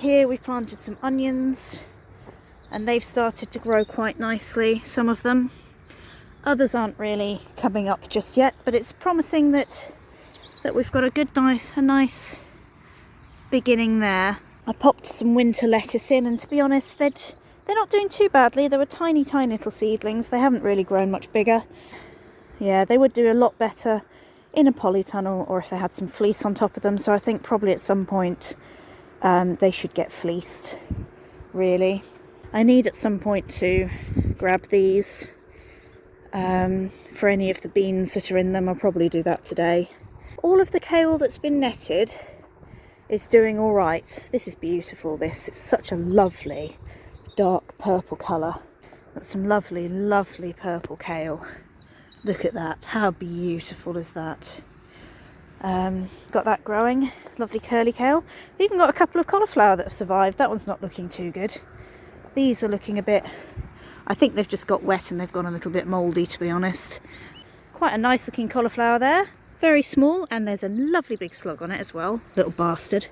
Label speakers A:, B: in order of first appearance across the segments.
A: Here we planted some onions and they've started to grow quite nicely, some of them. Others aren't really coming up just yet, but it's promising that we've got a nice beginning there. I popped some winter lettuce in, and to be honest, they're not doing too badly. They were tiny little seedlings. They haven't really grown much bigger. Yeah, they would do a lot better in a polytunnel or if they had some fleece on top of them. So I think probably at some point they should get fleeced, really. I need at some point to grab these for any of the beans that are in them. I'll probably do that today. All of the kale that's been netted is doing all right. This is beautiful, this. It's such a lovely dark purple colour. Got some lovely purple kale. Look at that. How beautiful is that? Got that growing. Lovely curly kale. We've even got a couple of cauliflower that have survived. That one's not looking too good. These are looking a bit... I think they've just got wet and they've gone a little bit mouldy, to be honest. Quite a nice looking cauliflower there. Very small, and there's a lovely big slug on it as well. Little bastard.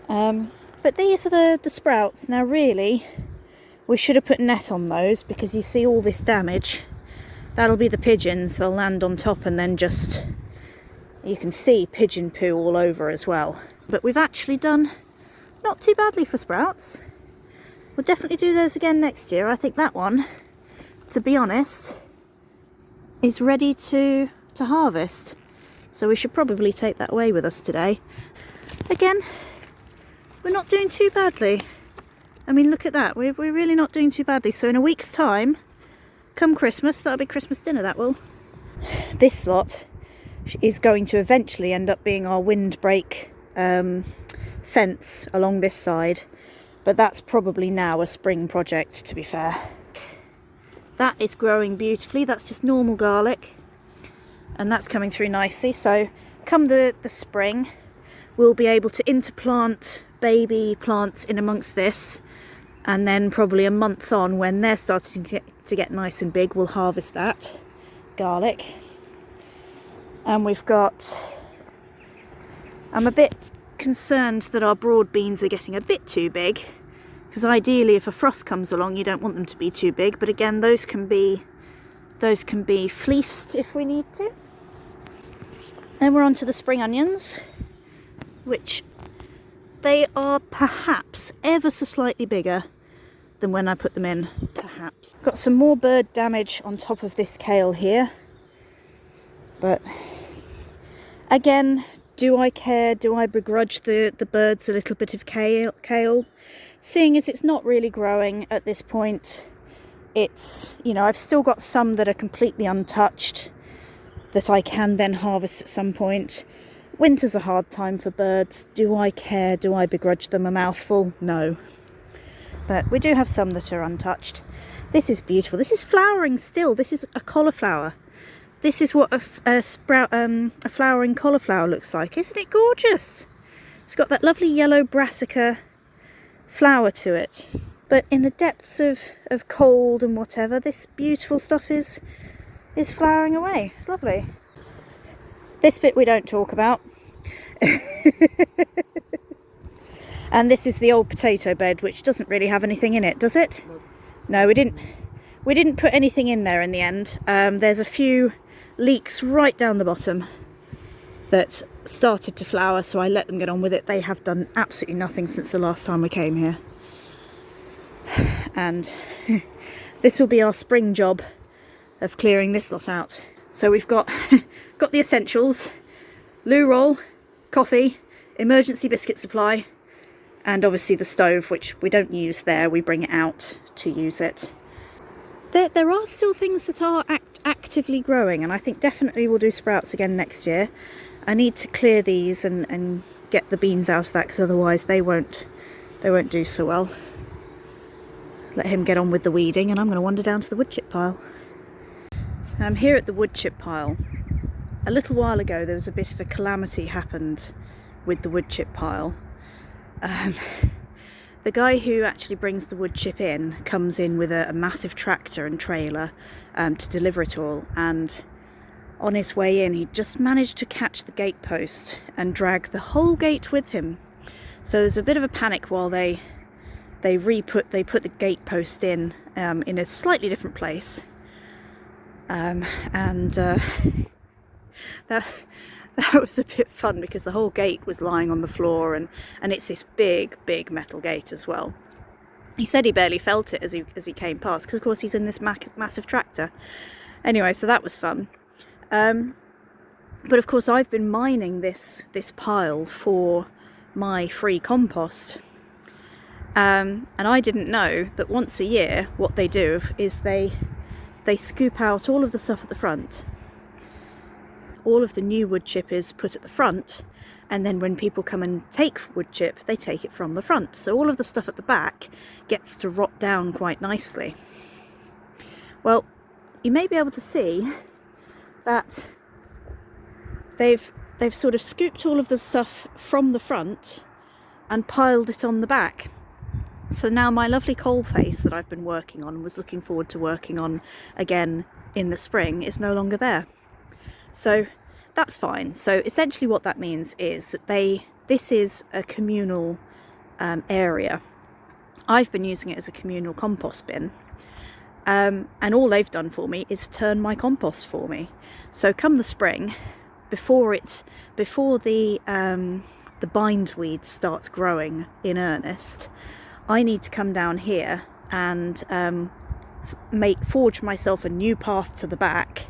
A: But these are the sprouts. Now really, we should have put net on those because you see all this damage. That'll be the pigeons. They'll land on top and then just... You can see pigeon poo all over as well. But we've actually done not too badly for sprouts. We'll definitely do those again next year. I think that one, to be honest, is ready to harvest. So we should probably take that away with us today. Again, we're not doing too badly. I mean, look at that. We're really not doing too badly. So in a week's time, come Christmas, that'll be Christmas dinner, that will. This lot is going to eventually end up being our windbreak fence along this side. But that's probably now a spring project, to be fair. That is growing beautifully. That's just normal garlic. And that's coming through nicely. So come the spring, we'll be able to interplant baby plants in amongst this. And then probably a month on, when they're starting to get nice and big, we'll harvest that garlic. And we've got... I'm a bit concerned that our broad beans are getting a bit too big, because ideally if a frost comes along you don't want them to be too big, but again those can be fleeced if we need to. Then we're on to the spring onions, which they are perhaps ever so slightly bigger than when I put them in, perhaps. Got some more bird damage on top of this kale here, but again, do I care? Do I begrudge the birds a little bit of kale? Seeing as it's not really growing at this point, it's, you know, I've still got some that are completely untouched that I can then harvest at some point. Winter's a hard time for birds. Do I care? Do I begrudge them a mouthful? No. But we do have some that are untouched. This is beautiful. This is flowering still. This is a cauliflower. This is what a flowering cauliflower looks like. Isn't it gorgeous? It's got that lovely yellow brassica flower to it. But in the depths of cold and whatever, this beautiful stuff is flowering away. It's lovely. This bit we don't talk about. And this is the old potato bed, which doesn't really have anything in it, does it? No, we didn't put anything in there in the end. There's a few leeks right down the bottom that started to flower, so I let them get on with it. They have done absolutely nothing since the last time we came here. And this will be our spring job of clearing this lot out. So we've got the essentials: loo roll, coffee, emergency biscuit supply, and obviously the stove, which we don't use there, we bring it out to use it. There are still things that are actively growing, and I think definitely we'll do sprouts again next year. I need to clear these and get the beans out of that, because otherwise they won't do so well. Let him get on with the weeding, and I'm going to wander down to the wood chip pile. I'm here at the wood chip pile. A little while ago there was a bit of a calamity happened with the wood chip pile. The guy who actually brings the wood chip in comes in with a massive tractor and trailer to deliver it all, and on his way in he just managed to catch the gate post and drag the whole gate with him. So there's a bit of a panic while they put the gate post in a slightly different place, and that was a bit fun because the whole gate was lying on the floor, and it's this big metal gate as well. He said he barely felt it as he came past, because of course he's in this massive tractor. Anyway, so that was fun. But of course I've been mining this pile for my free compost. And I didn't know that once a year what they do is they scoop out all of the stuff at the front. All of the new wood chip is put at the front, and then when people come and take wood chip, they take it from the front. So all of the stuff at the back gets to rot down quite nicely. Well, you may be able to see that they've sort of scooped all of the stuff from the front and piled it on the back. So now my lovely coal face that I've been working on, was looking forward to working on again in the spring, is no longer there. So that's fine. So essentially what that means is that this is a communal area. I've been using it as a communal compost bin, and all they've done for me is turn my compost for me. So come the spring, before the bindweed starts growing in earnest, I need to come down here and forge myself a new path to the back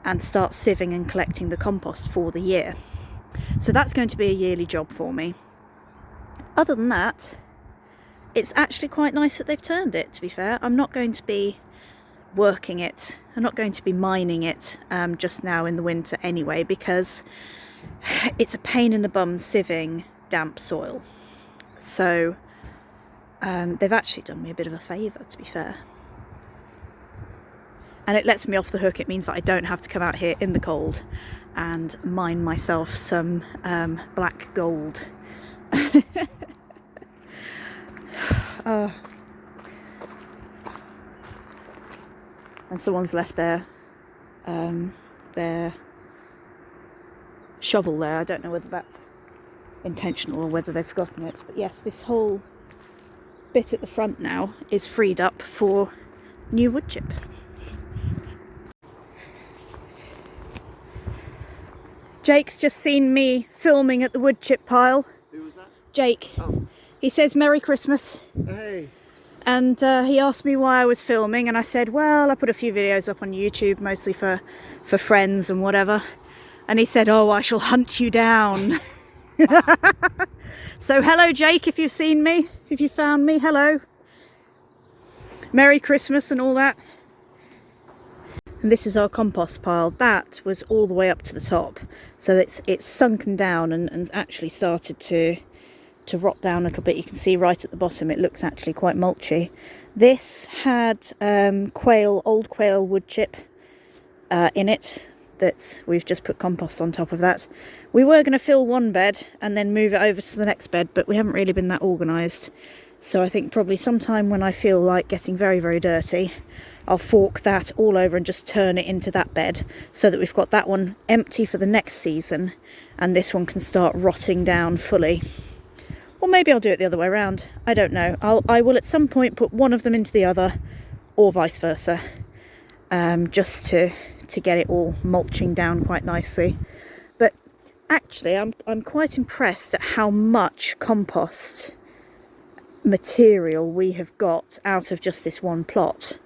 A: and start sieving and collecting the compost for the year. So that's going to be a yearly job for me. Other than that, it's actually quite nice that they've turned it, to be fair. I'm not going to be working it, I'm not going to be mining it just now in the winter anyway, because it's a pain in the bum sieving damp soil. So they've actually done me a bit of a favour, to be fair. And it lets me off the hook. It means that I don't have to come out here in the cold and mine myself some black gold. And someone's left their shovel there. I don't know whether that's intentional or whether they've forgotten it. But yes, this whole bit at the front now is freed up for new wood chip. Jake's just seen me filming at the wood chip pile.
B: Who was that?
A: Jake.
B: Oh.
A: He says Merry Christmas.
B: Hey.
A: And he asked me why I was filming, and I said, well, I put a few videos up on YouTube, mostly for friends and whatever. And he said, oh, I shall hunt you down. So hello, Jake, if you've seen me, if you found me, hello. Merry Christmas and all that. And this is our compost pile. That was all the way up to the top, so it's sunken down and actually started to rot down a little bit. You can see right at the bottom it looks actually quite mulchy. This had old quail wood chip in it that we've just put compost on top of that. We were going to fill one bed and then move it over to the next bed, but we haven't really been that organised. So I think probably sometime when I feel like getting very, very dirty, I'll fork that all over and just turn it into that bed, so that we've got that one empty for the next season and this one can start rotting down fully. Or maybe I'll do it the other way around. I don't know. I will at some point put one of them into the other, or vice versa, just to get it all mulching down quite nicely. But actually I'm quite impressed at how much compost material we have got out of just this one plot.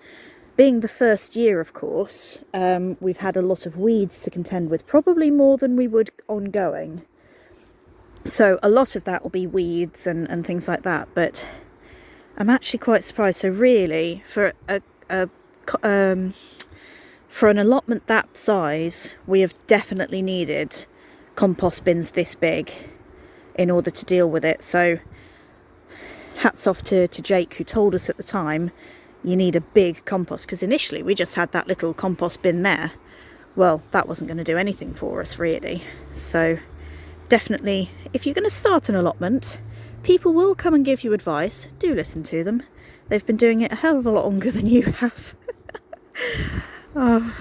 A: Being the first year, of course, we've had a lot of weeds to contend with, probably more than we would ongoing. So a lot of that will be weeds and things like that, but I'm actually quite surprised. So really, for an allotment that size, we have definitely needed compost bins this big in order to deal with it. So hats off to Jake, who told us at the time, you need a big compost, because initially we just had that little compost bin there. Well, that wasn't going to do anything for us really. So definitely, if you're going to start an allotment, people will come and give you advice. Do listen to them. They've been doing it a hell of a lot longer than you have. Oh.